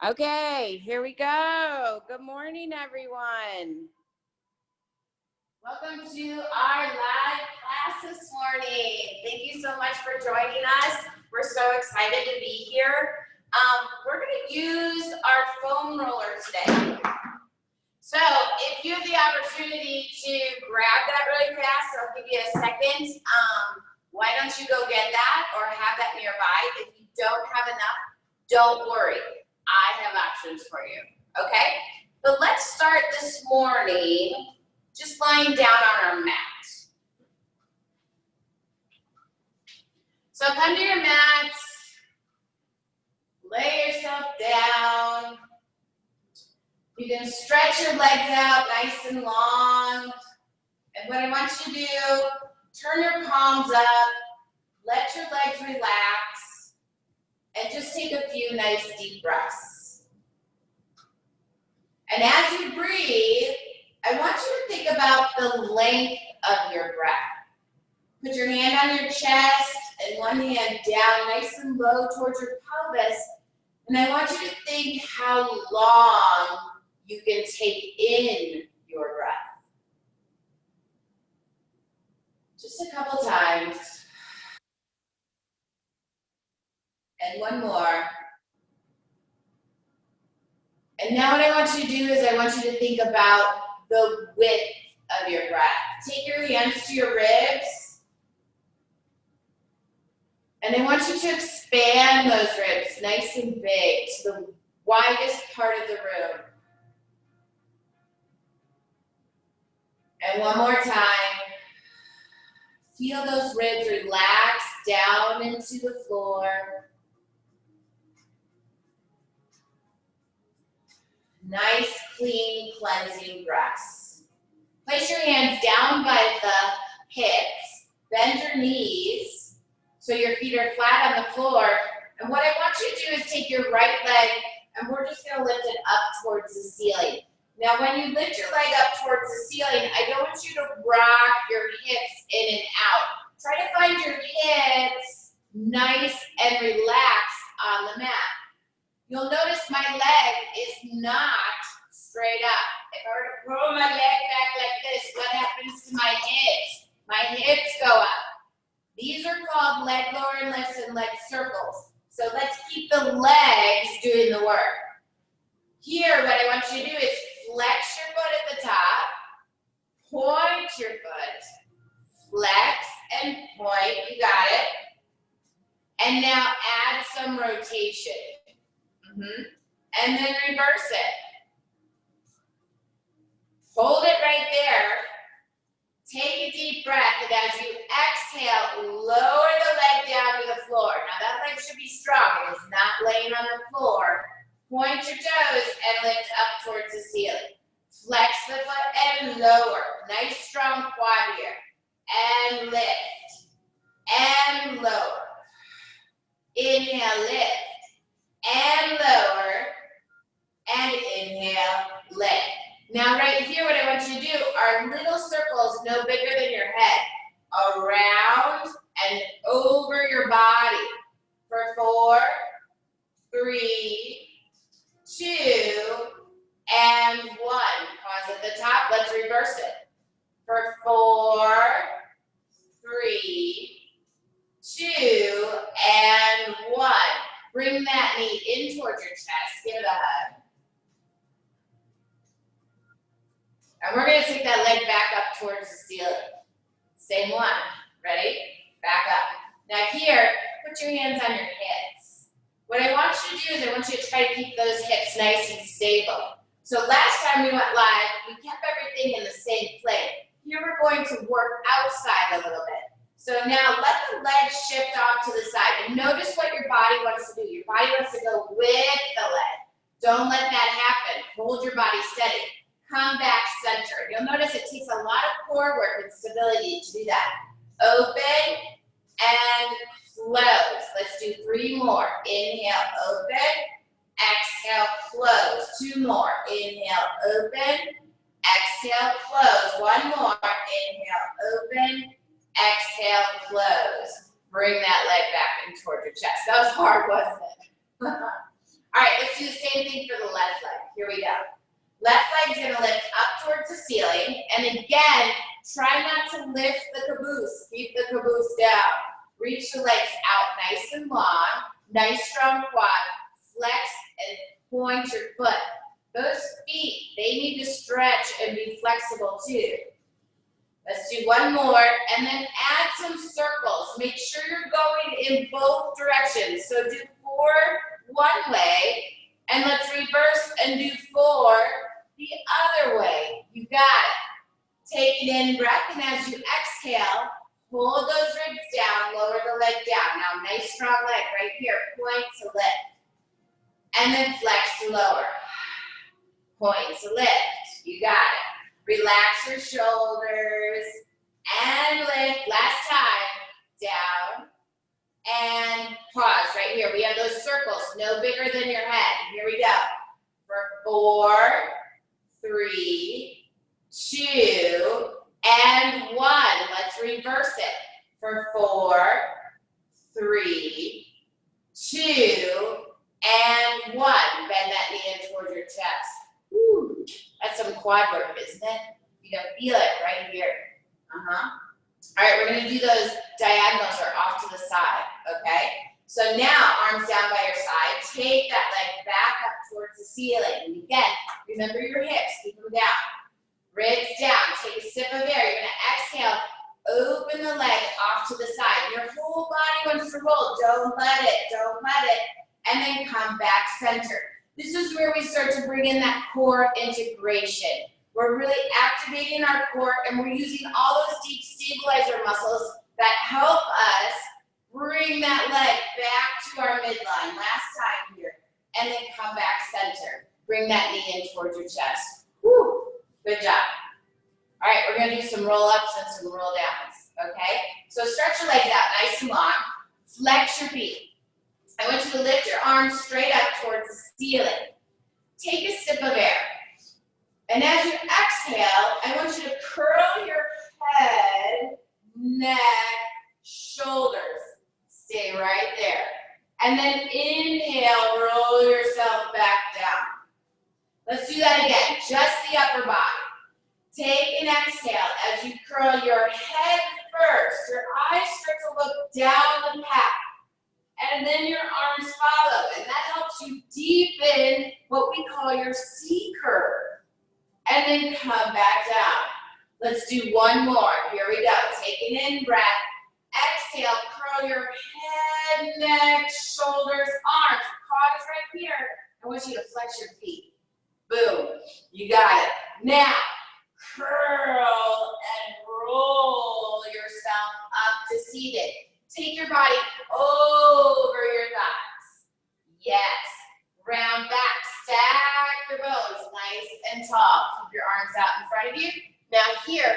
Okay, here we go. Good morning, everyone. Welcome to our live class this morning. Thank you so much for joining us. We're so excited to be here. We're going to use our foam roller today. So if you have the opportunity to grab that really fast, I'll give you a second. Why don't you go get that or have that nearby? If you don't have enough, don't worry. I have options for you, okay? But let's start this morning just lying down on our mat. So come to your mats, lay yourself down. You can stretch your legs out nice and long. And what I want you to do, turn your palms up, let your legs relax, and just take a few nice deep breaths. And as you breathe, I want you to think about the length of your breath. Put your hand on your chest and one hand down nice and low towards your pelvis. And I want you to think how long you can take in your breath. Just a couple times. And one more. And now what I want you to do is I want you to think about the width of your breath. Take your hands to your ribs. And I want you to expand those ribs nice and big to the widest part of the room. And one more time. Feel those ribs relax down into the floor. Nice, clean, cleansing breaths. Place your hands down by the hips. Bend your knees so your feet are flat on the floor. And what I want you to do is take your right leg and we're just going to lift it up towards the ceiling. Now when you lift your leg up towards the ceiling, I don't want you to rock your hips in and out. Try to find your hips nice and relaxed on the mat. You'll notice my leg is not straight up. If I were to roll my leg back like this, what happens to my hips? My hips go up. These are called leg lower lifts and leg circles. So let's keep the legs doing the work. Here, what I want you to do is flex your foot at the top, point your foot, flex and point, you got it. And now add some rotation. And then reverse it. Hold it right there. Take a deep breath, and as you exhale, lower the leg down to the floor. Now that leg should be strong. It is not laying on the floor. Point your toes and lift up towards the ceiling. Flex the foot and lower. Nice strong quad here. And lift. And lower. Inhale, lift. And lower. And inhale, lift. Now right here, what I want you to do are little circles no bigger than your head. Around and over your body. For 4, 3, 2, and 1. Pause at the top. Let's reverse it. For 4, 3, 2, and 1. Bring that knee in towards your chest. Give it a hug. And we're going to take that leg back up towards the ceiling. Same one. Ready? Back up. Now here, put your hands on your hips. What I want you to do is I want you to try to keep those hips nice and stable. So last time we went live, we kept everything in the same plane. Here we're going to work outside a little bit. So now let the legs shift off to the side. And notice what your body wants to do. Your body wants to go with the leg. Don't let that happen. Hold your body steady. Come back center. You'll notice it takes a lot of core work and stability to do that. Open and close. Let's do 3 more. Inhale, open. Exhale, close. 2 more. Inhale, open. Exhale, close. 1 more. Inhale, open. Exhale, close. Bring that leg back in toward your chest. That was hard, wasn't it? All right, let's do the same thing for the left leg. Here we go. Left leg's gonna lift up towards the ceiling, and again, try not to lift the caboose. Keep the caboose down. Reach the legs out nice and long, nice strong quad. Flex and point your foot. Those feet, they need to stretch and be flexible too. Let's do one more, and then add some circles. Make sure you're going in both directions. So do 4 one way, and let's reverse and do 4 the other way. You got it. Take an in breath, and as you exhale, hold those ribs down, lower the leg down. Now, nice strong leg right here. Point to lift, and then flex to lower. Point to lift. You got it. Relax your shoulders and lift. Last time. Down and pause right here. We have those circles, no bigger than your head. Here we go. For 4, 3, 2, and 1. Let's reverse it. For 4, 3, 2, and 1. Bend that knee in towards your chest. Woo. That's some quad work, isn't it? You can feel it right here. All right, we're gonna do those diagonals or off to the side, okay? So now, arms down by your side. Take that leg back up towards the ceiling. And again, remember your hips, keep them down. Ribs down, take a sip of air. You're gonna exhale, open the leg off to the side. Your whole body wants to roll. Don't let it. And then come back center. This is where we start to bring in that core integration. We're really activating our core, and we're using all those deep stabilizer muscles that help us bring that leg back to our midline. Last time here. And then come back center. Bring that knee in towards your chest. Woo. Good job. All right, we're gonna do some roll-ups and some roll-downs, okay? So stretch your legs out nice and long. Flex your feet. I want you to lift your arms straight up towards the ceiling. Take a sip of air. And as you exhale, I want you to curl your head, neck, shoulders. Stay right there. And then inhale, roll yourself back down. Let's do that again, just the upper body. Take an exhale as you curl your head first. Your eyes start to look down the path. And then your arms follow. And that helps you deepen what we call your C curve. And then come back down. Let's do one more. Here we go. Take an in breath. Exhale, curl your head, neck, shoulders, arms. Pause right here. I want you to flex your feet. Boom. You got it. Now, curl and roll yourself up to seated. Take your body over your thighs. Yes. Round back. Stack your bones nice and tall. Keep your arms out in front of you. Now here,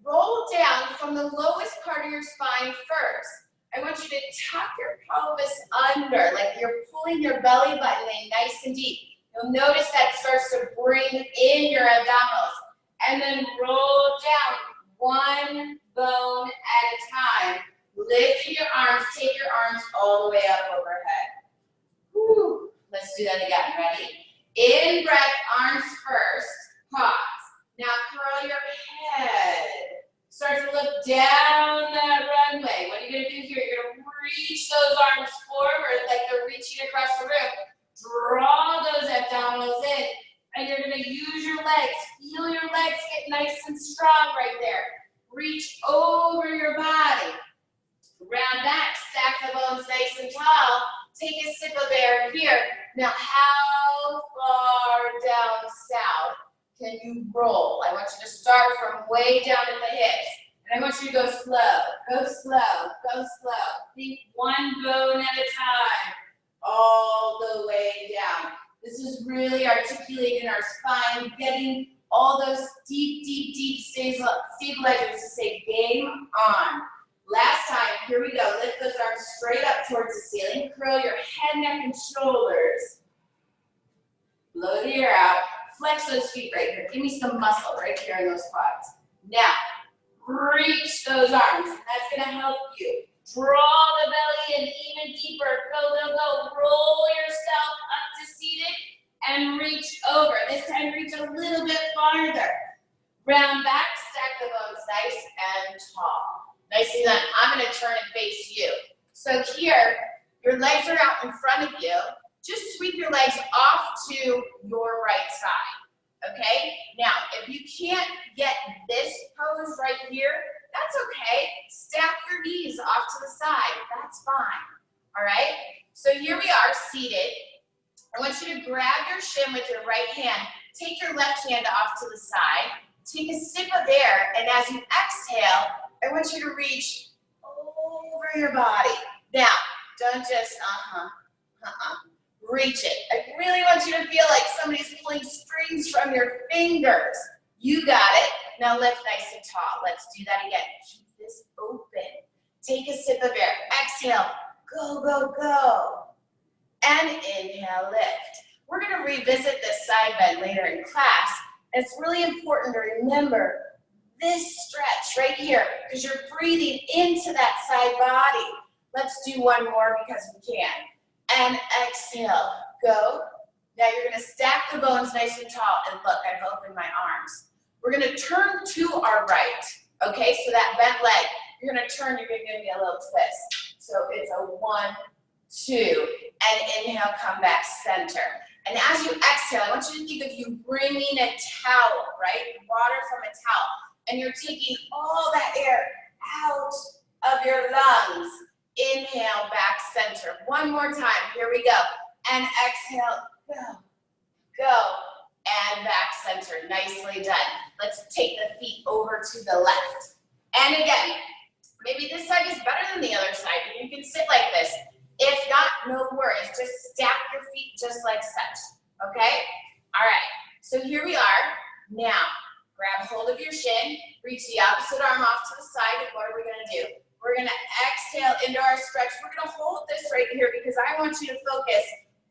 roll down from the lowest part of your spine first. I want you to tuck your pelvis under, like you're pulling your belly button in nice and deep. You'll notice that starts to bring in your abdominals. And then roll down one bone at a time. Lifting your arms, take your arms all the way up overhead. Woo. Let's do that again. Ready? In breath, arms first. Pause. Now curl your head. Start to look down that runway. What are you going to do here? You're going to reach those arms forward like they're reaching across the room. Draw those abdominals in. And you're going to use your legs. Feel your legs get nice and strong right there. Reach over your body. Round back, stack the bones nice and tall. Take a sip of air here. Now, how far down south can you roll? I want you to start from way down at the hips. And I want you to go slow, go slow, go slow. Think one bone at a time, all the way down. This is really articulating our spine, getting all those deep stabilizers to say game on. Last time, here we go. Lift those arms straight up towards the ceiling. Curl your head, neck, and shoulders. Blow the air out. Flex those feet right here. Give me some muscle right here in those quads. Now, reach those arms. That's going to help you. Draw the belly in even deeper. Go, go, go. Roll yourself up to Round back, stack the bones nice and tall. Nicely done. I'm going to turn and face you. So here, your legs are out in front of you. Just sweep your legs off to your right side, okay? Now, if you can't get this pose right here, that's okay. Stack your knees off to the side. That's fine, all right? So here we are, seated. I want you to grab your shin with your right hand. Take your left hand off to the side. Take a sip of air, and as you exhale, I want you to reach over your body. Now, don't just reach it. I really want you to feel like somebody's pulling strings from your fingers. You got it. Now lift nice and tall. Let's do that again. Keep this open. Take a sip of air. Exhale. Go, go, go. And inhale, lift. We're going to revisit this side bend later in class. And it's really important to remember this stretch right here because you're breathing into that side body. Let's do one more because we can. And exhale, go. Now you're going to stack the bones nice and tall. And look, I've opened my arms. We're going to turn to our right. Okay, so that bent leg, you're going to turn, you're going to give me a little twist. So it's a 1, 2, and inhale, come back center. And as you exhale, I want you to think of you bringing a towel, right? Water from a towel. And you're taking all that air out of your lungs. Inhale, back center. One more time. Here we go. And exhale, go, go, and back center. Nicely done. Let's take the feet over to the left. And again, maybe this side is better than the other side. You can sit like this. If not, no worries. Just stack your feet just like such. Okay? All right. So here we are. Now, grab hold of your shin. Reach the opposite arm off to the side. And what are we going to do? We're going to exhale into our stretch. We're going to hold this right here because I want you to focus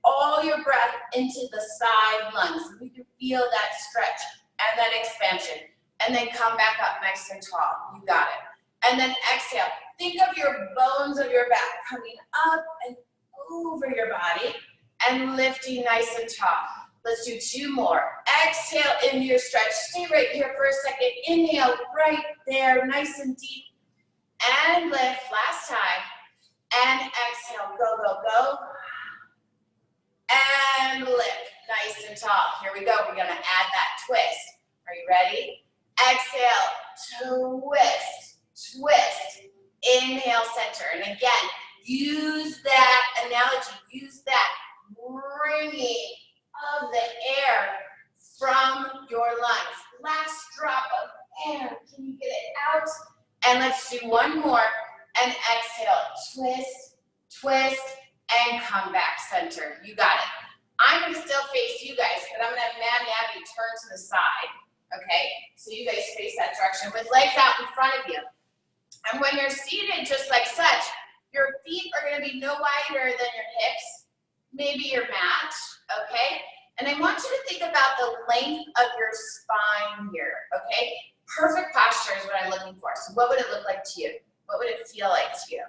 all your breath into the side lungs. You can feel that stretch and that expansion. And then come back up nice and tall. You got it. And then exhale. Think of your bones of your back coming up and over your body and lifting nice and tall. Let's do 2 more. Exhale into your stretch. Stay right here for a second. Inhale right there, nice and deep. And lift, last time. And exhale, go, go, go. And lift, nice and tall. Here we go. We're gonna add that twist. Are you ready? Exhale, twist, twist. Inhale, center. And again, use that analogy. Use that bringing of the air from your lungs. Last drop of air. Can you get it out? And let's do one more. And exhale, twist, twist, and come back center. You got it. I'm going to still face you guys, but I'm going to have Matt and Abby turn to the side. Okay? So you guys face that direction with legs out in front of you. And when you're seated just like such, your feet are going to be no wider than your hips, maybe your mat, okay? And I want you to think about the length of your spine here, okay? Perfect posture is what I'm looking for. So what would it look like to you? What would it feel like to you?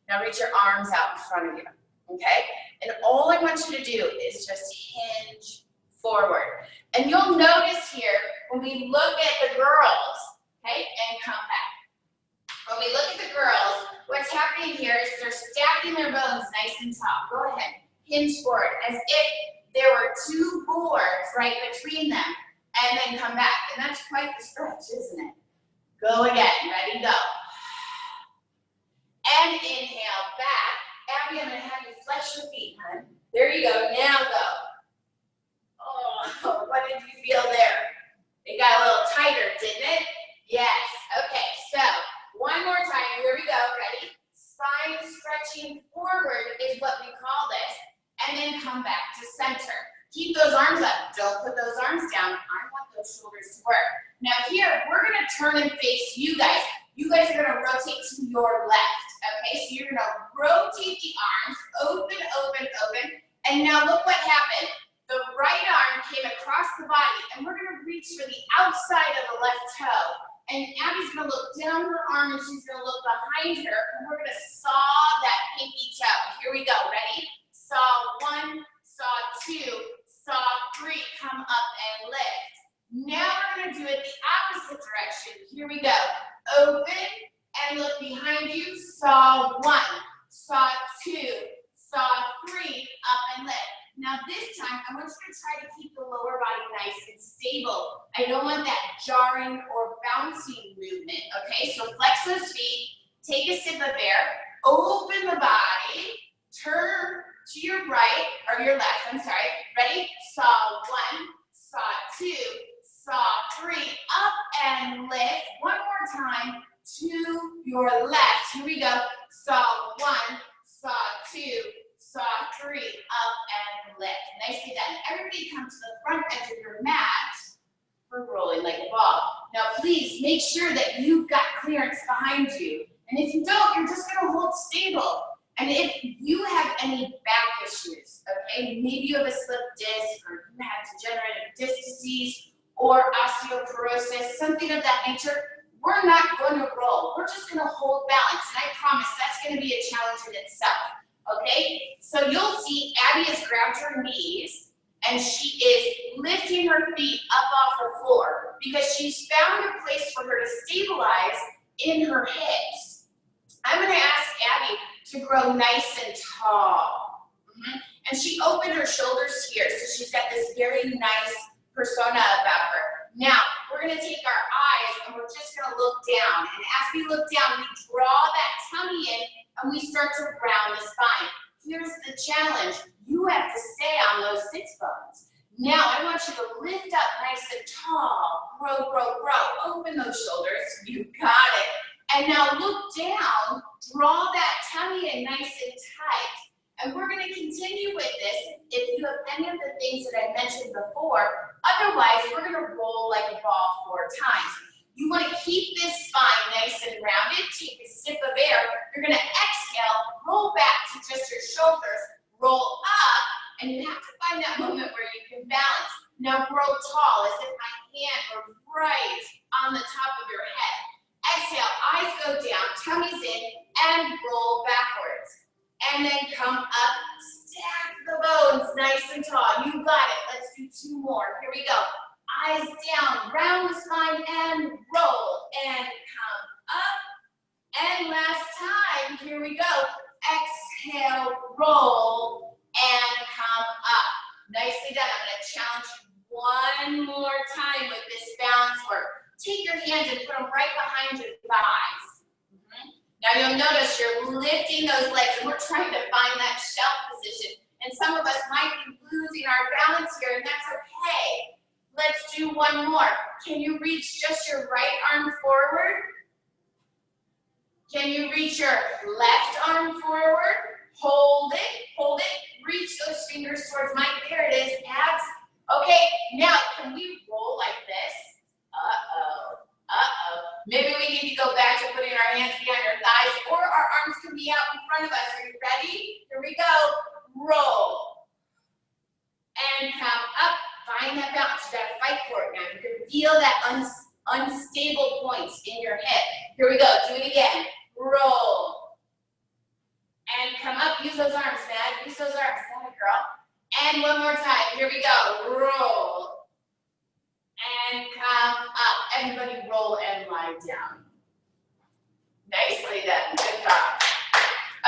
Now reach your arms out in front of you, okay? And all I want you to do is just hinge forward. And you'll notice here, when we look at the girls, okay, and come back. When we look at the girls, what's happening here is they're stacking their bones nice and tall. Go ahead, hinge forward, as if there were 2 boards right between them, and then come back. And that's quite the stretch, isn't it? Go again, ready, go. And inhale, back. Abby, I'm gonna have you flex your feet, hon. There you go, now go. Oh, what did you feel there? It got a little tighter, didn't it? Yes, okay, so one more time, here we go, ready? Spine stretching forward is what we call this, and then come back to center. Keep those arms up, don't put those arms down. I want those shoulders to work. Now here, we're gonna turn and face you guys. You guys are gonna rotate to your left, okay? So you're gonna rotate the arms, open, open, open, and now look what happened. The right arm came across the body, and we're gonna reach for the outside of the left toe. And Abby's gonna look down her arm and she's gonna look behind her, and we're gonna saw that pinky toe. Here we go, ready? Saw 1, saw 2, saw 3, come up and lift. Now we're gonna do it the opposite we go. Open and look behind you. Saw 1, saw 2, saw 3, up and lift. Now this time, I want you to try to keep the lower body nice and stable. I don't want that jarring or bouncing movement, okay? So flex those feet, take a sip of air, open the body, turn to your right, or your left, I'm sorry. Ready? Saw 1, saw 2, saw 3, up and lift. One more time, to your left. Here we go. Saw 1, saw 2, saw 3, up and lift. Nicely done. Everybody come to the front edge of your mat for rolling like a ball. Now please make sure that you've got clearance behind you. And if you don't, you're just gonna hold stable. And if you have any back issues, okay, maybe you have a slipped disc or you have degenerative disc disease or osteoporosis, something of that nature, we're not going to roll. We're just going to hold balance. And I promise that's going to be a challenge in itself, okay? So you'll see Abby has grabbed her knees and she is lifting her feet up off the floor because she's found a place for her to stabilize in her hips. I'm going to ask Abby to grow nice and tall. And she opened her shoulders here, so she's got this very nice persona about her. Now, we're going to take our eyes and we're just going to look down. And as we look down, we draw that tummy in and we start to round the spine. Here's the challenge. You have to stay on those sits bones. Now, I want you to lift up nice and tall. Grow, grow, grow. Open those shoulders. You got it. And now look down. Draw that tummy in nice and tight. And we're going to continue with this if you have any of the things that I mentioned before. Otherwise, we're going to roll like a ball 4 times. You want to keep this spine nice and rounded. Take a sip of air. You're going to exhale, roll back to just your shoulders, roll up, and you have to find that moment where you can balance. Now grow tall as if my hand were right on the top of your head. Exhale, eyes go down, tummy's in, and roll backwards. And then come up, stack the bones nice and tall. You got it. Let's do 2 more. Here we go. Eyes down, round the spine, and roll. And come up. And last time, here we go. Exhale, roll, and come up. Nicely done. I'm going to challenge you one more time with this balance work. Take your hands and put them right behind your thighs. Now you'll notice you're lifting those legs and we're trying to find that shelf position. And some of us might be losing our balance here and that's okay. Let's do 1 more. Can you reach just your right arm forward? Can you reach your left arm forward? Hold it, reach those fingers towards Mike. There it is, abs. Okay, now can we roll like this? Maybe we need to go back to putting our hands behind our thighs or our arms can be out in front of us. Are you ready? Here we go. Roll. And come up. Find that balance. You gotta fight for it now. You can feel that unstable points in your hip. Here we go. Do it again. Roll. And come up. Use those arms, man. Use those arms. That girl. And one more time. Here we go. Roll. And come up. Everybody roll and lie down. Nicely done. Good job.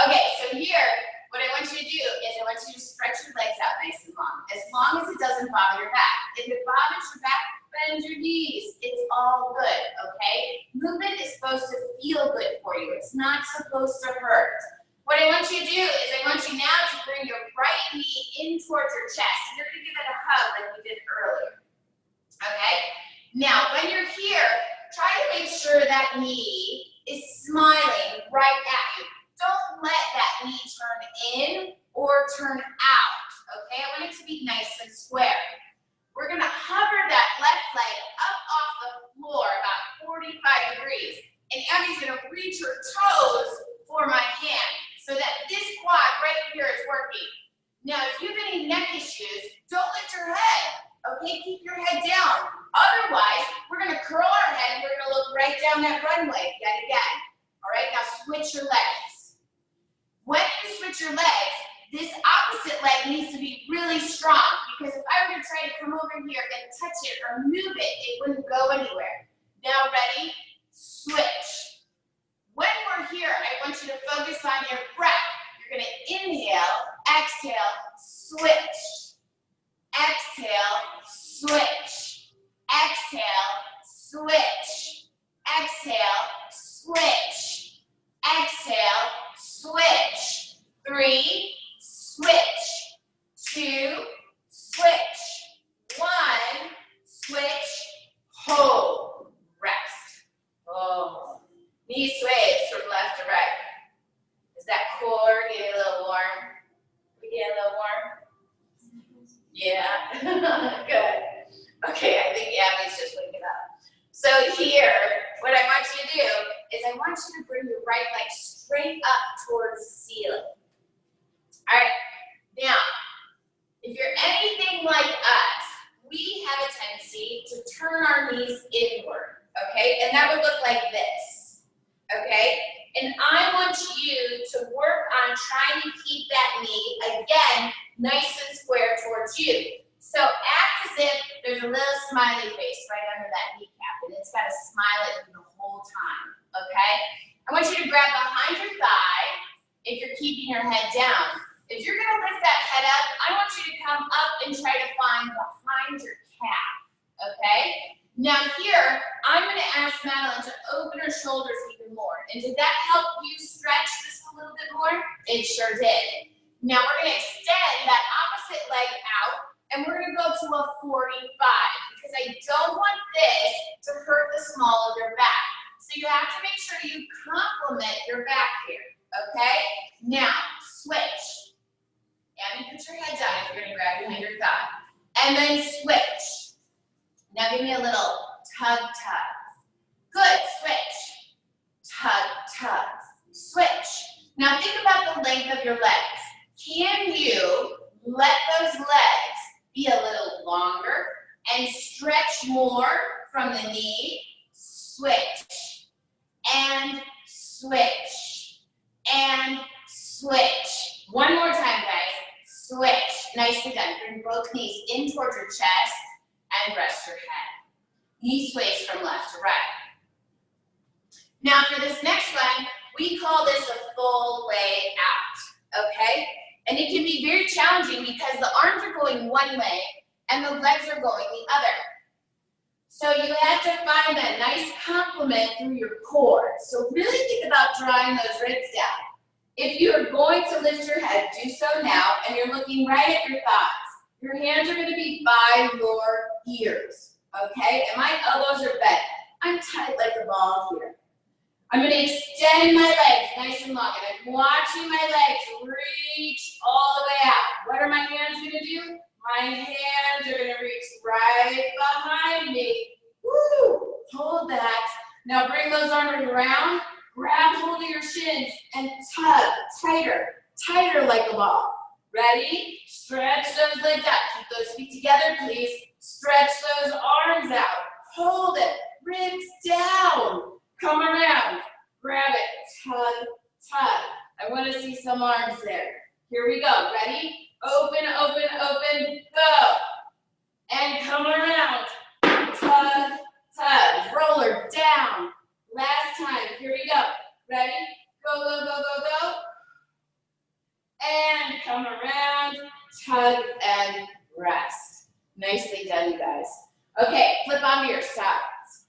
Okay, so here, what I want you to do is I want you to stretch your legs out nice and long as it doesn't bother your back. If it bothers your back, bend your knees. It's all good, okay? Movement is supposed to feel good for you. It's not supposed to hurt. What I want you to do is I want you now to bring your right knee in towards your chest. You're going to give it a hug like we did earlier. Okay? Now, when you're here, try to make sure that knee is smiling right at you. Don't let that knee turn in or turn out. Okay? I want it to be nice and square. We're going to hover that left leg up off the floor about 45 degrees. And Abby's going to reach her toes for my hand so that this quad right here is working. Now, if you have any neck issues, don't lift your head. Okay, keep your head down. Otherwise, we're going to curl our head and we're going to look right down that runway yet again. All right, now switch your legs. When you switch your legs, this opposite leg needs to be really strong because if I were to try to come over here and touch it or move it, it wouldn't go anywhere. Now ready? you to focus on your breath. You're going to inhale, exhale, switch. Exhale, switch. Exhale, switch. Exhale, switch. Exhale, switch. 3, switch. 2, switch. 1, switch. Hold. Rest. Oh. Knee sways from left to right. Is that core getting a little warm? We getting a little warm? Yeah. Good. Okay, I think Abby's just waking up. So here, what I want you to do is I want you to bring your right leg straight up towards the ceiling. All right. Now, if you're anything like us, we have a tendency to turn our knees inward, okay? And that would look like this, okay? And I want you to work on trying to keep that knee, again, nice and square towards you. So act as if there's a little smiley face right under that kneecap, and it's got to smile at you the whole time, okay? I want you to grab behind your thigh if you're keeping your head down. If you're going to lift that head up, I want you to come up and try to find behind your calf, okay? Now here, I'm going to ask Madeline to open her shoulders even more. And did that help you stretch this a little bit more? It sure did. Now we're going to extend that opposite leg out, and we're going to go to a 45, because I don't want this to hurt the small of your back. So you have to make sure you complement your back here, okay? Now, switch. And put your head down if you're going to grab behind your thigh. And then switch. Now give me a little tug, tug. Good, switch. Tug, tug. Switch. Now think about the length of your legs. Can you let those legs be a little longer and stretch more from the knee? Switch. And switch. And switch. One more time, guys. Switch. Nicely done. Bring both knees in towards your chest and rest your head. Knee sways from left to right. Now for this next one, we call this a full way out, okay? And it can be very challenging because the arms are going one way and the legs are going the other. So you have to find that nice complement through your core. So really think about drawing those ribs down. If you are going to lift your head, do so now, and you're looking right at your thighs. Your hands are going to be by your ears, okay? And my elbows are bent. I'm tight like a ball here. I'm going to extend my legs nice and long, and I'm watching my legs reach all the way out. What are my hands going to do? My hands are going to reach right behind me. Woo! Hold that. Now bring those arms around. Grab hold of your shins and tug tighter, tighter like a ball. Ready? Stretch those legs out. Keep those feet together, please. Stretch those arms out. Hold it. Ribs down. Come around. Grab it. Tug, tug. I want to see some arms there. Here we go. Ready? Open, open, open. Go. And come around. Tug, tug. Roller down. Last time, here we go. Ready? Go, go, go, go, go. And come around, tug, and rest. Nicely done, you guys. Okay, flip onto your sides.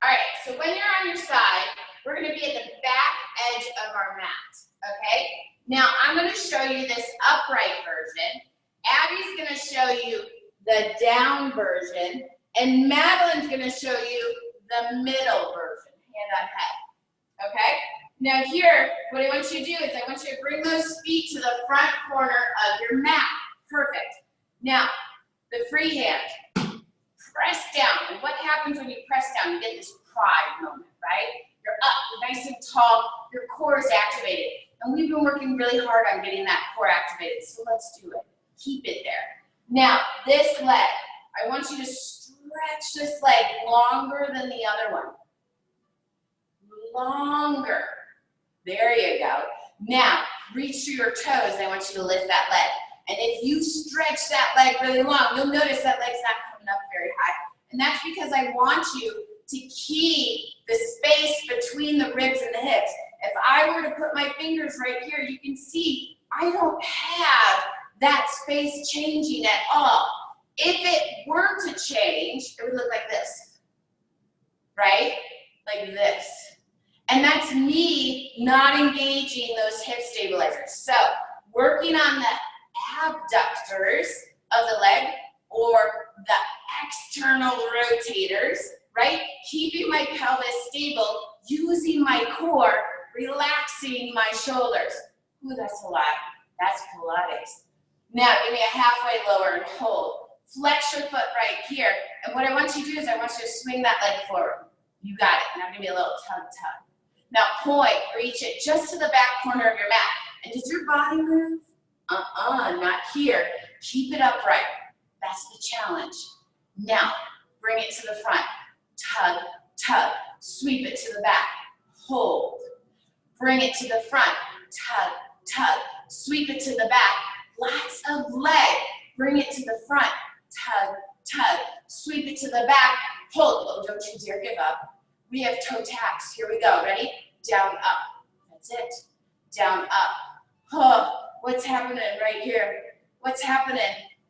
All right, so when you're on your side, we're going to be at the back edge of our mat, okay? Now, I'm going to show you this upright version. Abby's going to show you the down version, and Madeline's going to show you the middle version, hand on head, okay? Now here, what I want you to do is I want you to bring those feet to the front corner of your mat. Perfect. Now, the free hand, press down. And what happens when you press down? You get this pride moment, right? You're up, you're nice and tall, your core is activated. And we've been working really hard on getting that core activated, so let's do it. Keep it there. Now, this leg, I want you to stretch this leg longer than the other one. Longer. There you go. Now, reach through your toes, and I want you to lift that leg. And if you stretch that leg really long, you'll notice that leg's not coming up very high. And that's because I want you to keep the space between the ribs and the hips. If I were to put my fingers right here, you can see I don't have that space changing at all. If it were to change, it would look like this, right? Like this. And that's me not engaging those hip stabilizers. So working on the abductors of the leg or the external rotators, right? Keeping my pelvis stable, using my core, relaxing my shoulders. Ooh, that's a lot. That's Pilates. Now, give me a halfway lower and hold. Flex your foot right here. And what I want you to do is I want you to swing that leg forward. You got it. Now give me a little tug, tug. Now point, reach it just to the back corner of your mat. And does your body move? Not here. Keep it upright. That's the challenge. Now, bring it to the front. Tug, tug. Sweep it to the back. Hold. Bring it to the front. Tug, tug. Sweep it to the back. Lots of leg. Bring it to the front. Tug, tug. Sweep it to the back. Hold. Oh, don't you dare give up. We have toe taps. Here we go. Ready? Down, up. That's it. Down, up. Oh, what's happening right here? What's happening?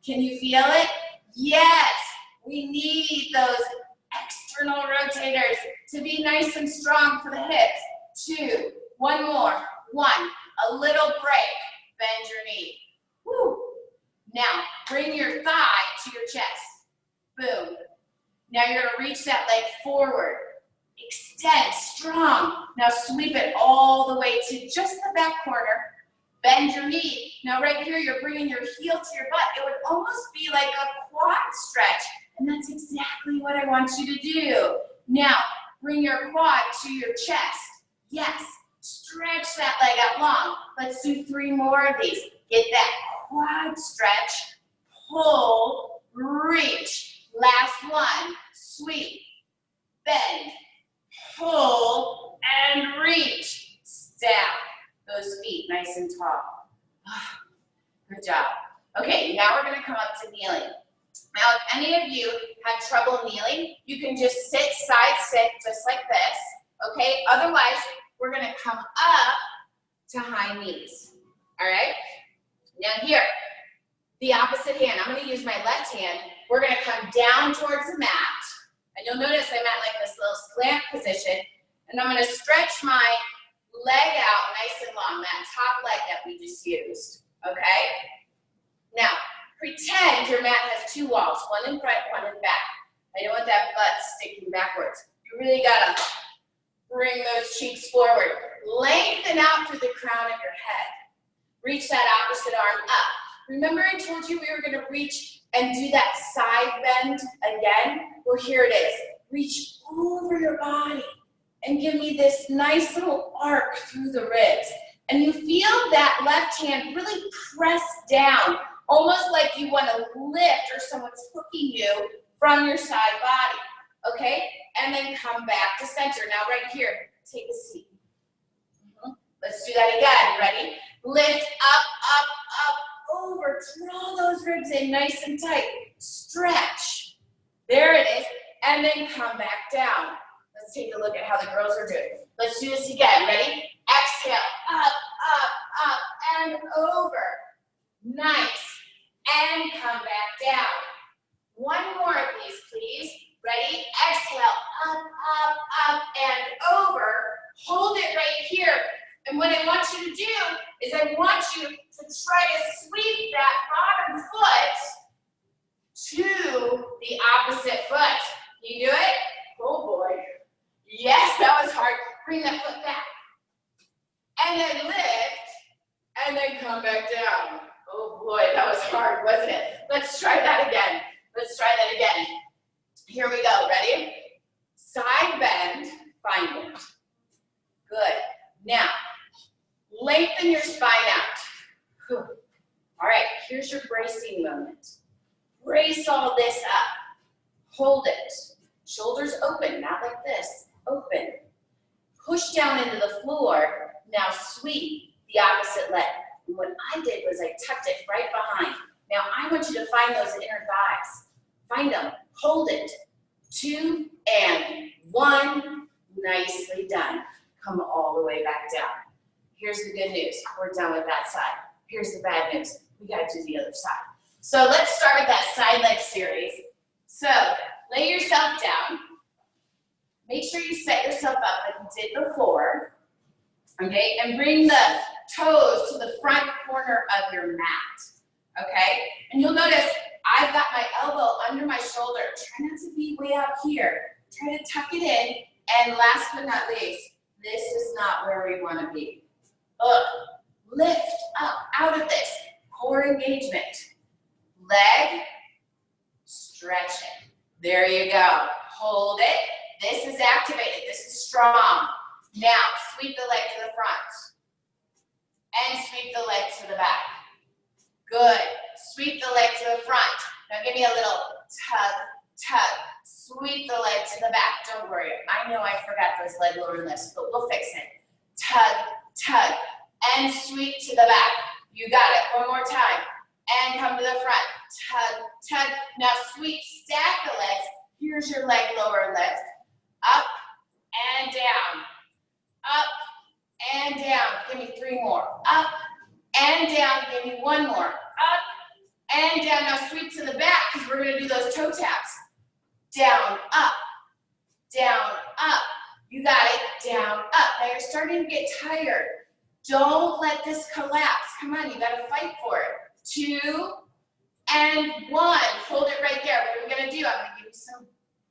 Can you feel it? Yes. We need those external rotators to be nice and strong for the hips. 2. One more. 1. A little break. Bend your knee. Woo. Now, bring your thigh to your chest. Boom. Now you're going to reach that leg forward. Extend, strong. Now sweep it all the way to just the back corner. Bend your knee. Now right here, you're bringing your heel to your butt. It would almost be like a quad stretch. And that's exactly what I want you to do. Now, bring your quad to your chest. Yes. Stretch that leg out long. Let's do 3 more of these. Get that quad stretch. Pull, reach. Last one. Sweep, bend, pull, and reach. Stack those feet nice and tall. Good job. Okay, now we're going to come up to kneeling. Now, if any of you have trouble kneeling, you can just sit side sit just like this. Okay, otherwise, we're going to come up to high knees. All right? Now here, the opposite hand. I'm going to use my left hand. We're going to come down towards the mat. And you'll notice I'm at like this little slant position. And I'm going to stretch my leg out nice and long, that top leg that we just used. Okay? Now, pretend your mat has 2 walls, one in front, one in back. I don't want that butt sticking backwards. You really got to bring those cheeks forward. Lengthen out through the crown of your head. Reach that opposite arm up. Remember I told you we were going to reach and do that side bend again? Well, here it is. Reach over your body and give me this nice little arc through the ribs. And you feel that left hand really press down, almost like you want to lift or someone's hooking you from your side body. Okay? And then come back to center. Now right here, take a seat. Let's do that again. Ready? Lift up, up, up, over. Draw those ribs in nice and tight. Stretch. There it is. And then come back down. Let's take a look at how the girls are doing. Let's do this again. Ready? Exhale. Up, up, up, and over. Nice. And come back down. One more of these, please. Ready? Exhale. Up, up, up, and over. Hold it right here. And what I want you to do is I want you to try to sweep that bottom foot to the opposite foot. Can you do it? Oh boy. Yes, that was hard. Bring that foot back. And then lift, and then come back down. Oh boy, that was hard, wasn't it? Let's try that again. Let's try that again. Here we go, ready? Side bend, find it. Good. Now, lengthen your spine out. All right, here's your bracing moment. Brace all this up. Hold it. Shoulders open, not like this. Open. Push down into the floor. Now sweep the opposite leg. And what I did was I tucked it right behind. Now I want you to find those inner thighs. Find them. Hold it. 2 and 1. Nicely done. come all the way back down. Here's the good news, we're done with that side. Here's the bad news, we gotta do the other side. So let's start with that side leg series. So lay yourself down. Make sure you set yourself up like you did before. Okay, and bring the toes to the front corner of your mat. Okay, and you'll notice I've got my elbow under my shoulder. Try not to be way out here. Try to tuck it in. And last but not least, this is not where we want to be. Lift up out of this. Core engagement. Leg, stretching. There you go. Hold it. This is activated. This is strong. Now, sweep the leg to the front. And sweep the leg to the back. Good. Sweep the leg to the front. Now give me a little tug, tug. Sweep the leg to the back. Don't worry. I know I forgot those leg lower lifts, but we'll fix it. Tug, tug. And sweep to the back. You got it. One more time. And come to the front. Tug, tug. Now sweep, stack the legs. Here's your leg lower lift. Up and down. Up and down. Give me 3 more. Up and down. Give me 1 more. Up and down. Now sweep to the back because we're going to do those toe taps. Down, up, down, up. You got it. Down, up. Now you're starting to get tired. Don't let this collapse. Come on, you got to fight for it. 2 and 1. Hold it right there. What are we going to do? I'm going to give you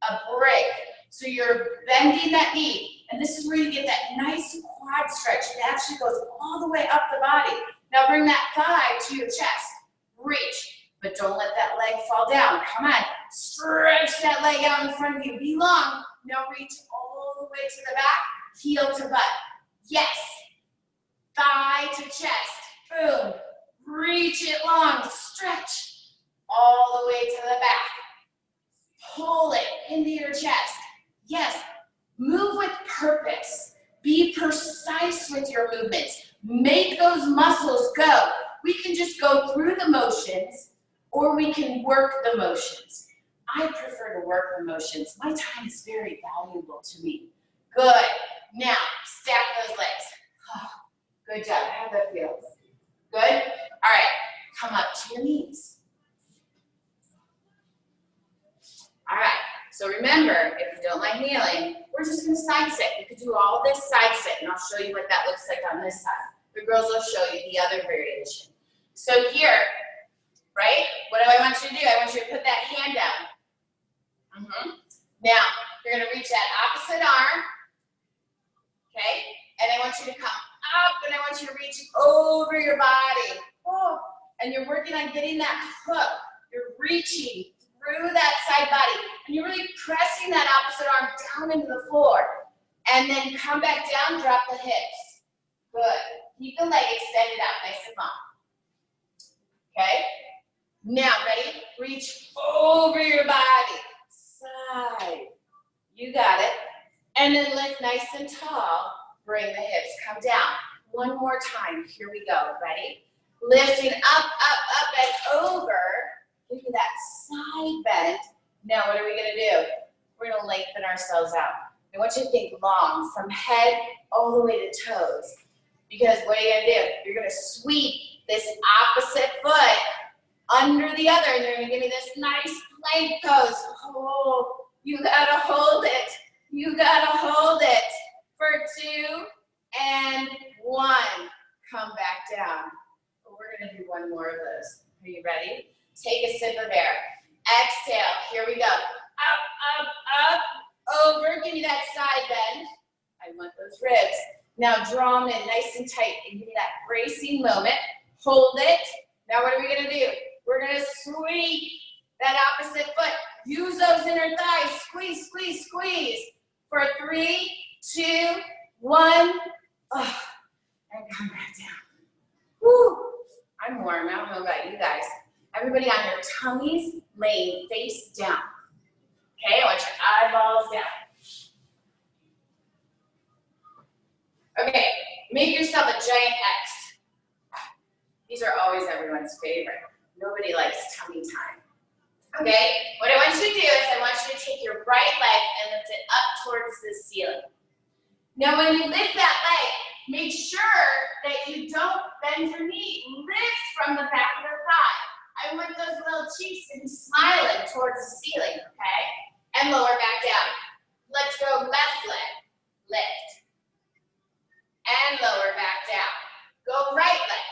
a break. So you're bending that knee. And this is where you get that nice quad stretch. It actually goes all the way up the body. Now bring that thigh to your chest. Reach, but don't let that leg fall down. Come on, stretch that leg out in front of you. Be long. Now reach all the way to the back, heel to butt. Yes. Thigh to chest. Boom. Reach it long. Stretch all the way to the back. Pull it into your chest. Yes. Move with purpose. Be precise with your movements. Make those muscles go. We can just go through the motions, or we can work the motions. I prefer to work the motions. My time is very valuable to me. Good. Now, stack those legs. Oh, good job. How that feels? Good? All right. Come up to your knees. All right. So remember, if you don't like kneeling, we're just going to side sit. You could do all this side sit, and I'll show you what that looks like on this side. The girls will show you the other variation. So here, right, what do I want you to do? I want you to put that hand down. Now, you're going to reach that opposite arm, okay? And I want you to come up, and I want you to reach over your body. Oh, and you're working on getting that hook. You're reaching through that side body, and you're really pressing that opposite arm down into the floor. And then come back down, drop the hips. Good. Keep the leg extended out, nice and long. Okay? Now, ready? Reach over your body. Side. You got it. And then lift nice and tall. Bring the hips, come down. One more time. Here we go. Ready? Lifting up, up, up, and over. Give you that side bend. Now, what are we going to do? We're going to lengthen ourselves out. I want you to think long, from head all the way to toes. Because what are you going to do? You're going to sweep this opposite foot under the other, and you're going to give me this nice plank pose. Oh, you got to hold it. You got to hold it. For 2 and 1. Come back down. We're going to do one more of those. Are you ready? Take a sip of air. Exhale. Here we go. Up, up, up, over. Give me that side bend. I want those ribs. Now draw them in nice and tight and give me that bracing moment. Hold it. Now what are we going to do? We're going to sweep that opposite foot. Use those inner thighs. Squeeze, squeeze, squeeze. For 3, 2, 1. Oh, and come back down. Woo. I'm warm. I don't know about you guys. Everybody on your tummies, laying face down. Okay, I want your eyeballs down. Okay, make yourself a giant X. These are always everyone's favorite. Nobody likes tummy time. Okay, what I want you to do is I want you to take your right leg and lift it up towards the ceiling. Now when you lift that leg, make sure that you don't bend your knee. Lift from the back of the thigh. I want those little cheeks to be smiling towards the ceiling, okay? And lower back down. Let's go left leg, lift. And lower back down. Go right leg.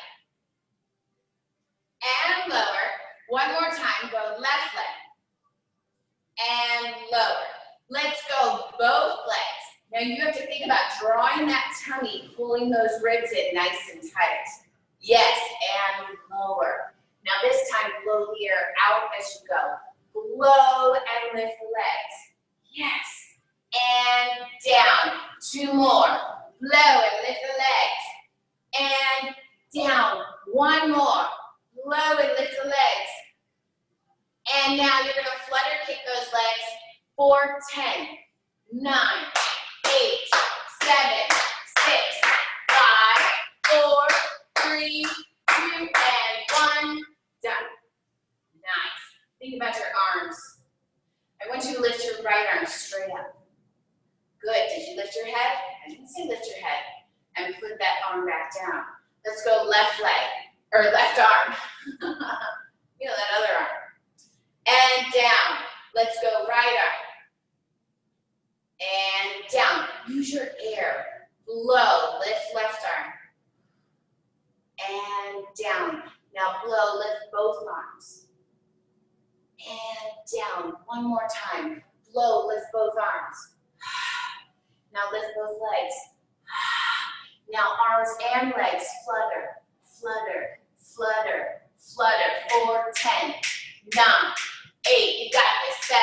And lower. One more time, go left leg. And lower. Let's go both legs. Now you have to think about drawing that tummy, pulling those ribs in nice and tight. Yes, and lower. Now this time, blow the air out as you go. Blow and lift the legs. Yes, and down. Two more. Blow and lift the legs. And down. One more. Blow and lift the legs. And now you're going to flutter kick those legs for 10, 9, 8, 7, 6, 5, 4, 3, 2, and 1. Done. Nice. Think about your arms. I want you to lift your right arm straight up. Good. Did you lift your head? I didn't say lift your head. And put that arm back down. Let's go left leg, or left arm. You know, that other arm. And down. Let's go right arm. And down. Use your air. Blow. Lift left arm. And down. Now blow. Lift both arms. And down. One more time. Blow. Lift both arms. Now lift both legs. Now arms and legs. Flutter. Flutter. Flutter. Flutter. 4, 10, 9, 8. You got this. 7,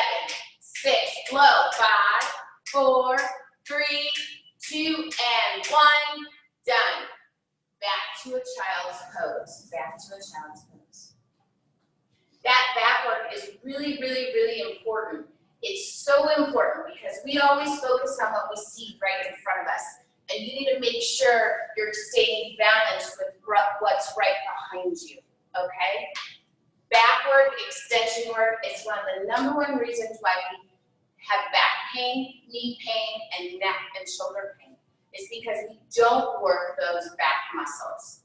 6. Blow. 5, 4, 3, 2, and 1. Done. Back to a child's pose. Back to a child's pose. That back work is really, really, really important. It's so important because we always focus on what we see right in front of us. And you need to make sure you're staying balanced with what's right behind you, okay? Back work, extension work is one of the #1 reasons why we have back pain, knee pain, and neck and shoulder pain. Is because we don't work those back muscles.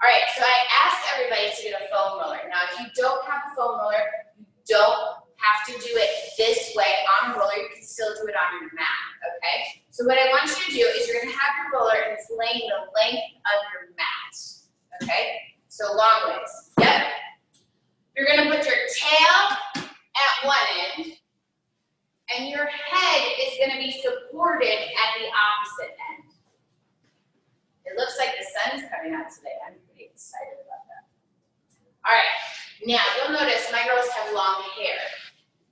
All right, so I asked everybody to get a foam roller. Now, if you don't have a foam roller, you don't have to do it this way on a roller. You can still do it on your mat, okay? So what I want you to do is you're gonna have your roller and it's laying the length of your mat, okay? So long ways, yep. You're gonna put your tail at one end and your head is gonna be supported at the opposite end. It looks like the sun's coming out today. I'm pretty excited about that. All right, now you'll notice my girls have long hair.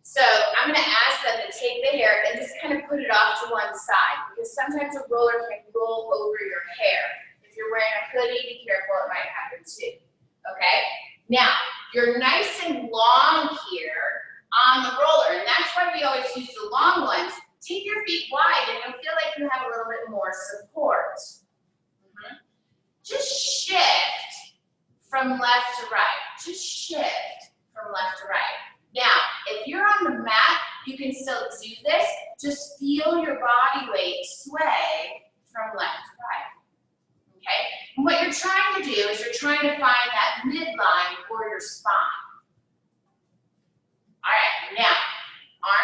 So I'm gonna ask them to take the hair and just kind of put it off to one side because sometimes a roller can roll over your hair. If you're wearing a hoodie, be careful, it might happen too, okay? Now, you're nice and long here on the roller, and that's why we always use the long ones. Take your feet wide and you'll feel like you have a little bit more support. Just shift from left to right. Just shift from left to right. Now, if you're on the mat, you can still do this. Just feel your body weight sway from left to right. Okay? And what you're trying to do is you're trying to find that midline for your spine. All right, now,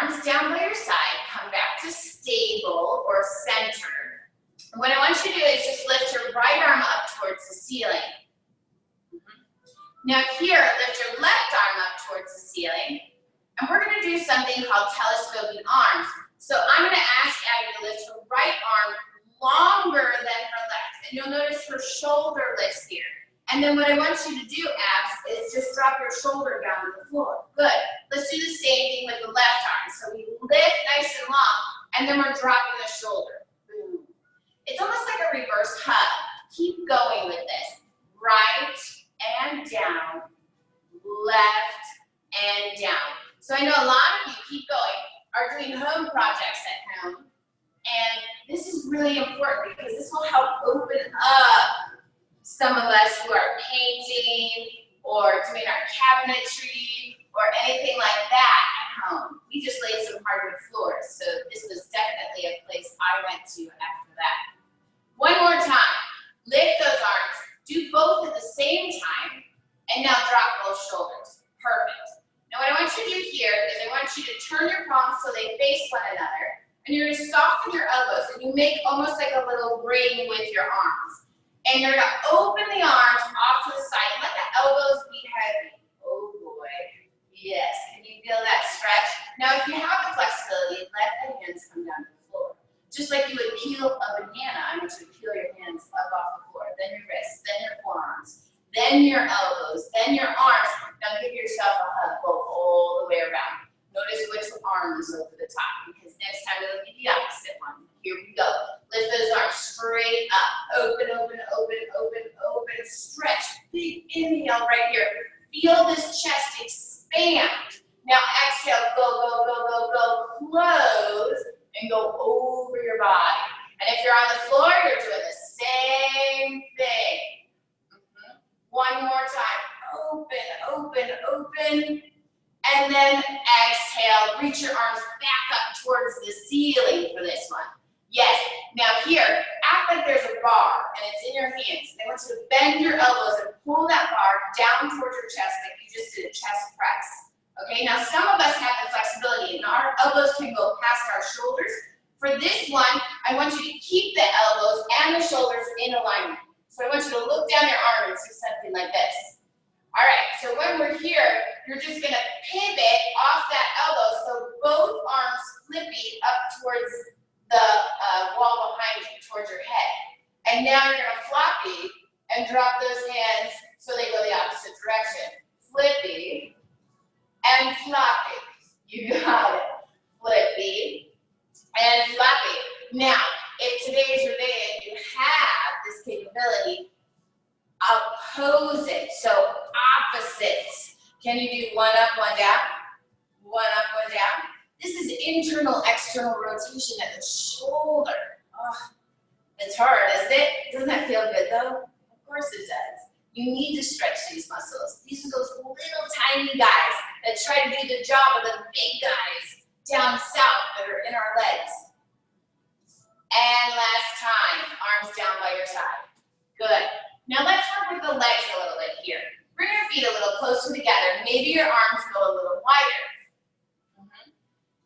arms down by your side, come back to stable or center. And what I want you to do is just lift your right arm up towards the ceiling. Now here, lift your left arm up towards the ceiling. And we're gonna do something called telescoping arms. So I'm gonna ask Abby to lift her right arm longer than her left. And you'll notice her shoulder lifts here. And then what I want you to do, Abs, is just drop your shoulder down to the floor. Good. Let's do the same thing with the left arm. So we lift nice and long, and then we're dropping the shoulder. Boom. It's almost like a reverse hug. Keep going with this. Right and down, left and down. So I know a lot of you, keep going, are doing home projects at home. And this is really important because this will help open up some of us who are painting or doing our cabinetry or anything like that. home. We just laid some hardwood floors, so this was definitely a place I went to after that. One more time. Lift those arms. Do both at the same time, and now drop both shoulders. Perfect. Now what I want you to do here is I want you to turn your palms so they face one another, and you're going to soften your elbows, and you make almost like a little ring with your arms. And you're going to open the arms off to the side. Let the elbows be heavy. Oh boy. Yes. Can you feel that stretch? Now if you have the flexibility, let the hands come down to the floor. Just like you would peel a banana, I want you to peel your hands up off the floor, then your wrists, then your forearms, then your elbows, then your arms. Now give yourself a hug, go all the way around. Notice which arm is over the top, because next time it'll be the opposite one. Here we go. Lift those arms straight up. Open, open, open, open, open. Stretch. Big inhale right here. Feel this chest expand. Now exhale, go, go, go, go, go. Close and go over your body. And if you're on the floor, you're doing the same thing. One more time. Open, open, open. And then exhale. Reach your arms back up towards the ceiling for this one. Yes. Now here, act like there's a bar and it's in your hands. I want you to bend your elbows and pull that bar down towards your chest like you just did a chest press. Okay, now some of us have the flexibility and our elbows can go past our shoulders. For this one, I want you to keep the elbows and the shoulders in alignment. So I want you to look down your arm and see something like this. All right, so when we're here, you're just gonna pivot off that elbow so both arms flippy up towards the wall behind you, towards your head. And now you're gonna floppy and drop those hands so they go the opposite direction. Flippy and floppy. You got it. Flippy and floppy. Now, if today is your day and you have this capability, oppose it. So opposites. Can you do one up, one down? One up, one down. This is internal, external rotation at the shoulder. Oh, it's hard, isn't it? Doesn't that feel good though? Of course it does. You need to stretch these muscles. These are those little tiny guys that try to do the job of the big guys down south that are in our legs. And last time, arms down by your side. Good. Now let's work with the legs a little bit here. Bring your feet a little closer together. Maybe your arms go a little wider.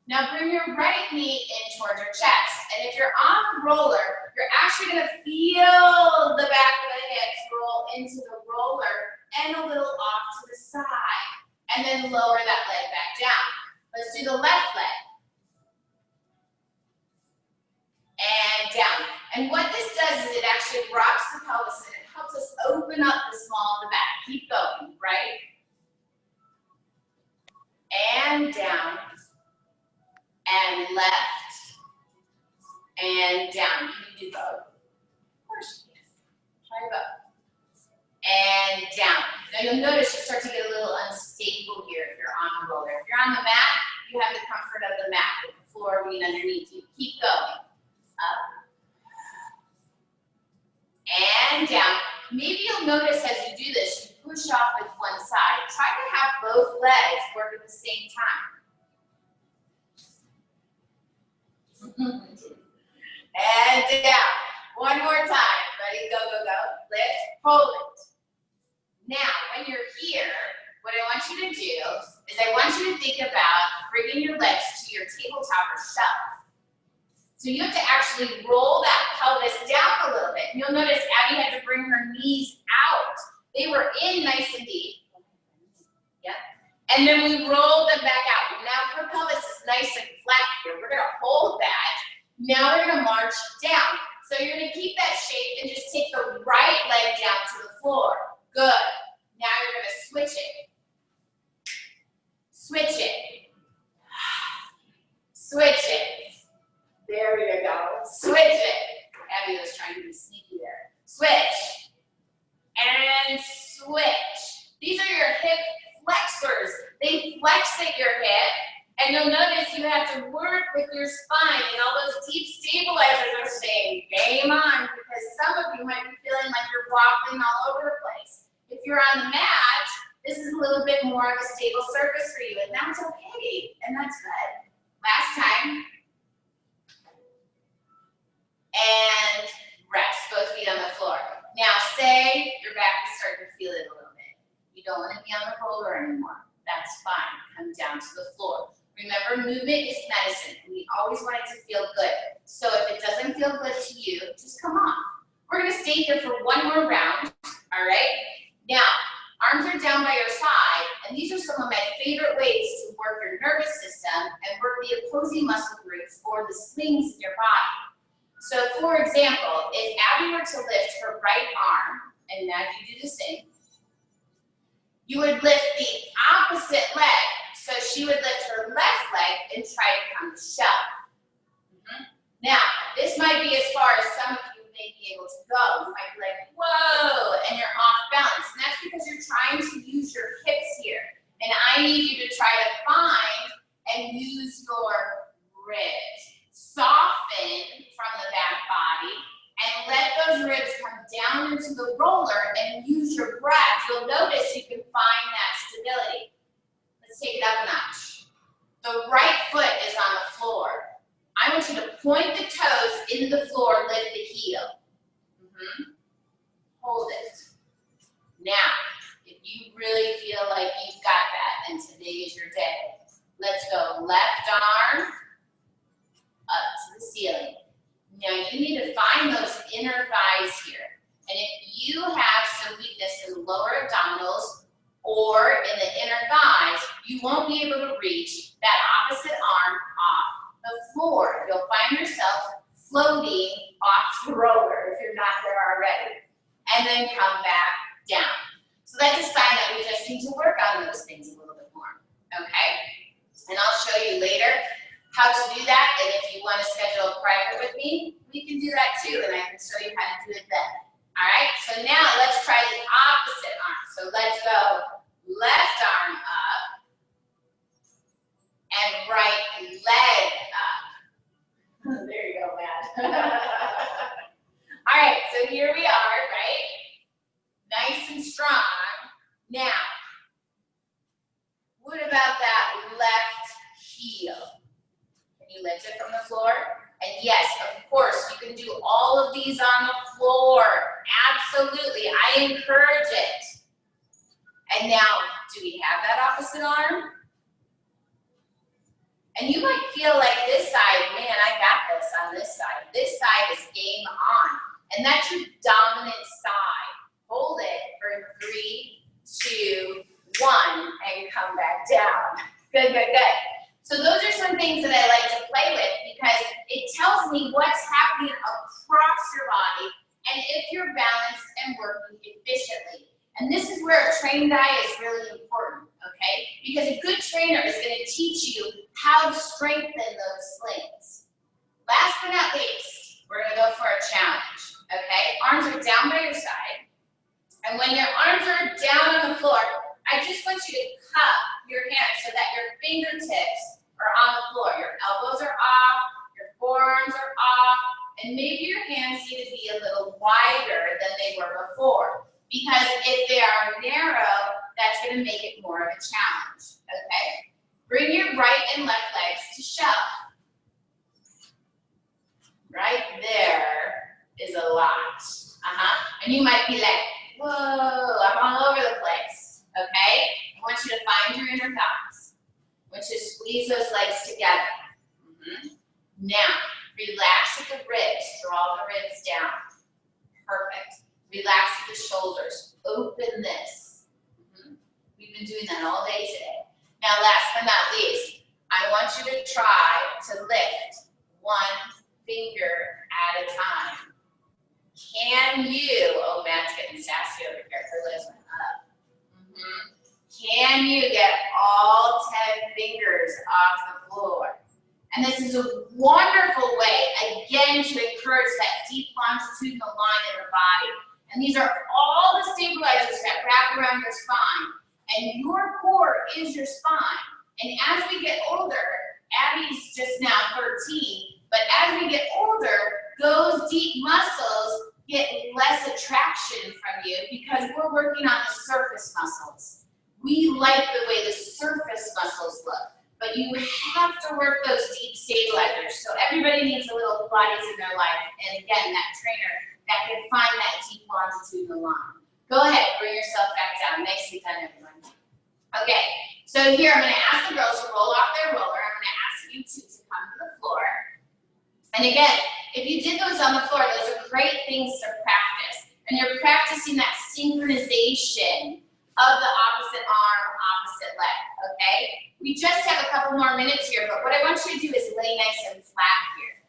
Now bring your right knee in towards your chest. And if you're on the roller, you're actually going to feel the back of the hips roll into the roller and a little off to the side. And then lower that leg back down. Let's do the left leg. And down. And what this does is it actually rocks the pelvis and it helps us open up the small of the back. Keep going, right? And down. And left. And down. Can you do both? Of course you can. Try both. And down. Now you'll notice you start to get a little unstable here if you're on the roller. If you're on the mat, you have the comfort of the mat with the floor being underneath you. Keep going. Up. And down. Maybe you'll notice as you do this, you push off with one side. Try to have both legs work at the same time. And down. One more time. Ready? Go, go, go. Lift. Hold it. Now, when you're here, what I want you to do is I want you to think about bringing your legs to your tabletop or shelf. So you have to actually roll that pelvis down a little bit. You'll notice Abby had to bring her knees out. They were in nice and deep. Yep. And then we rolled them back out. Now her pelvis is nice and flat here. We're gonna hold that. Now we're gonna march down. So you're gonna keep that shape and just take the right leg down to the floor. Good. Now you're gonna switch it. Switch it. Switch it. There you go. Switch it. Abby was trying to be sneaky there. Switch. And switch. These are your hip flexors. They flex at your hip. And you'll notice you have to work with your spine. And all those deep stabilizers are saying, game on. Because some of you might be feeling like you're wobbling all over the place. If you're on the mat, This is a little bit more of a stable surface for you, and that's okay, and that's good. Last time. And rest, both feet on the floor. Now say your back is starting to feel it a little bit. You don't want to be on the roller anymore. That's fine. Come down to the floor. Remember, movement is medicine. We always want it to feel good. So if it doesn't feel good to you, just come off. We're going to stay here for one more round, all right? Now, arms are down by your side, and these are some of my favorite ways to work your nervous system and work the opposing muscle groups or the slings in your body. So for example, if Abby were to lift her right arm, and now you do the same, you would lift the opposite leg. So she would lift her left leg and try to come to shove. Now, this might be as far as some of you may be able to go. You might be like, whoa, and you're off balance. And that's because you're trying to use your hips here. And I need you to try to find and use your ribs. Soften from the back body and let those ribs come down into the roller and use your breath. You'll notice you can find that stability. Let's take it up a notch. The right foot is on the floor. I want you to point the toes into the floor, lift the heel. Hold it. Now, if you really feel like you've got that, and today's your day, let's go left arm up to the ceiling. Now you need to find those inner thighs here. And if you have some weakness in the lower abdominals or in the inner thighs, you won't be able to reach that opposite arm off the floor. You'll find yourself floating off the roller if you're not there already. And then come back down. So that's a sign that we just need to work on those things a little bit more. Okay? And I'll show you later how to do that, and if you want to schedule a private with me, we can do that too, and I can show you how to do it then. All right, so now let's try the opposite arm. So let's go left arm up and right leg up. There you go, Matt. All right, so here we are, right? Nice and strong. Now, what about that left heel? You lift it from the floor, and yes, of course, you can do all of these on the floor. Absolutely, I encourage it. And now, do we have that opposite arm? And you might feel like this side, man, I got this on this side. This side is game on, and that's your dominant side. Hold it for 3, 2, 1, and come back down. Good, good, good. So those are some things that I like to play with because it tells me what's happening across your body and if you're balanced and working efficiently. And this is where a trained eye is really important, okay? Because a good trainer is going to teach you how to strengthen those slings. Last but not least, we're going to go for a challenge, okay? Arms are down by your side. And when your arms are down on the floor, I just want you to cup your hands so that your fingertips are on the floor. Your elbows are off, your forearms are off, and maybe your hands need to be a little wider than they were before. Because if they are narrow, that's going to make it more of a challenge, okay? Bring your right and left legs to shove. Right there is a lot. And you might be like, whoa, I'm all over the place, okay? I want you to find your inner thighs. I want you to squeeze those legs together. Now, relax at the ribs. Draw the ribs down. Perfect. Relax at the shoulders. Open this. We've been doing that all day today. Now, last but not least, I want you to try to lift one finger at a time. Can you, oh, Matt's getting sassy over here. Her legs went up. Can you get all 10 fingers off the floor? And this is a wonderful way, again, to encourage that deep longitudinal line in the body. And these are all the stabilizers that wrap around your spine. And your core is your spine. And as we get older, Abby's just now 13, but as we get older, those deep muscles get less attraction from you because we're working on the surface muscles. We like the way the surface muscles look, but you have to work those deep stabilizers. So everybody needs a little Pilates in their life, and again, that trainer that can find that deep longitudinal line. Go ahead, bring yourself back down. Nicely done, everyone. Okay, so here I'm going to ask the girls to roll off their roller. I'm going to ask you two to come to the floor. And again, if you did those on the floor, those are great things to practice. And you're practicing that synchronization of the opposite arm, opposite leg, okay? We just have a couple more minutes here, but what I want you to do is lay nice and flat here.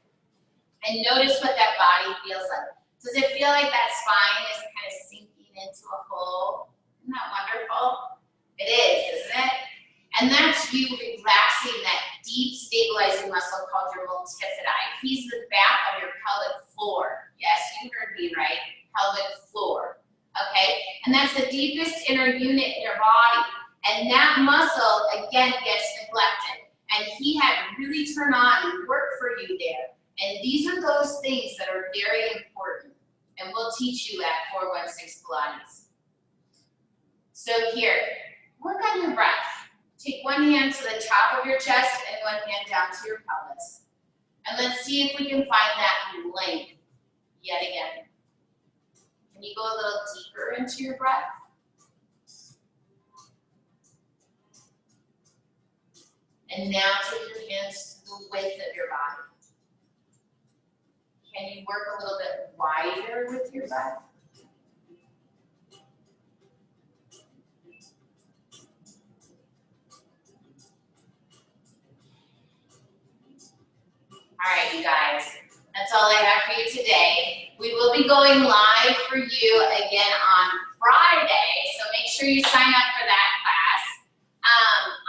And notice what that body feels like. Does it feel like that spine is kind of sinking into a hole? Isn't that wonderful? It is, isn't it? And that's you relaxing that deep stabilizing muscle called your multifidi. He's the back of your pelvic floor. Yes, you heard me right, pelvic floor, okay? And that's the deepest inner unit in your body. And that muscle, again, gets neglected. And he had to really turn on and work for you there. And these are those things that are very important. And we'll teach you at 416 Pilates. So here, work on your breath. Take one hand to the top of your chest and one hand down to your pelvis. And let's see if we can find that length yet again. Can you go a little deeper into your breath? And now take your hands to the width of your body. Can you work a little bit wider with your breath? All right, you guys, that's all I have for you today. We will be going live for you again on Friday, so make sure you sign up for that class.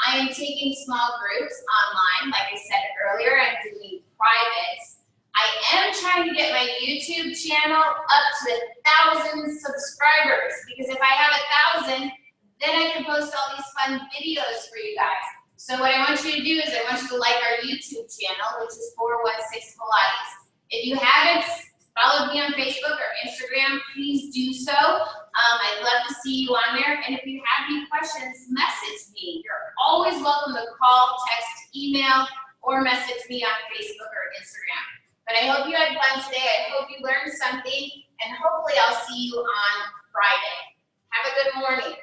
I am taking small groups online. Like I said earlier, I'm doing privates. I am trying to get my YouTube channel up to 1,000 subscribers, because if I have 1,000, then I can post all these fun videos for you guys. So what I want you to do is I want you to like our YouTube channel, which is 416 Pilates. If you haven't followed me on Facebook or Instagram, please do so. I'd love to see you on there. And if you have any questions, message me. You're always welcome to call, text, email, or message me on Facebook or Instagram. But I hope you had fun today. I hope you learned something. And hopefully I'll see you on Friday. Have a good morning.